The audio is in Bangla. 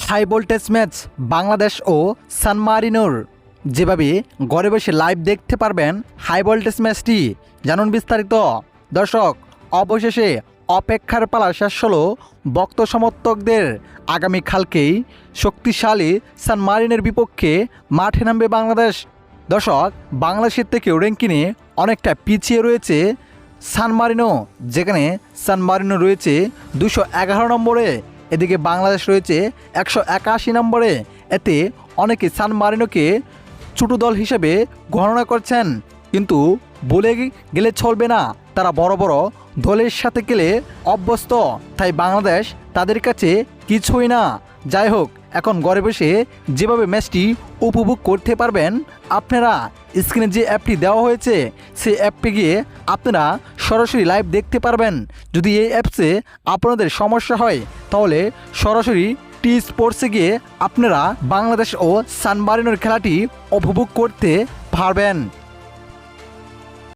হাই ভোল্টেজ ম্যাচ বাংলাদেশ ও সান মারিনোর। যেভাবে ঘরে বসে লাইভ দেখতে পারবেন হাই ভোল্টেজ ম্যাচটি, জানুন বিস্তারিত। দর্শক, অবশেষে অপেক্ষার পালা শেষ হলো ভক্ত সমর্থকদের। আগামীকালকেই শক্তিশালী সান মারিনোর বিপক্ষে মাঠে নামবে বাংলাদেশ। দর্শক, বাংলাদেশের থেকেও র্যাঙ্কিংয়ে অনেকটা পিছিয়ে রয়েছে সান মারিনো, যেখানে সান মারিনো রয়েছে 211 নম্বরে, এদিকে বাংলাদেশ রয়েছে 181 নম্বরে। এতে অনেকে সান মারিনোকে ছোট দল হিসেবে গণনা করছেন, কিন্তু বলে গেলে চলবে না, তারা বড় বড় দলের সাথে গেলে অভ্যস্ত, তাই বাংলাদেশ তাদের কাছে কিছুই না। যাই হোক, এখন ঘরে বসে যেভাবে ম্যাচটি উপভোগ করতে পারবেন, আপনারা স্ক্রিনে যে অ্যাপটি দেওয়া হয়েছে সেই অ্যাপে গিয়ে আপনারা সরাসরি লাইভ দেখতে পারবেন। যদি এই অ্যাপসে আপনাদের সমস্যা হয় তাহলে সরাসরি টি স্পোর্টসে গিয়ে আপনারা বাংলাদেশ ও সান মারিনোর খেলাটি উপভোগ করতে পারবেন।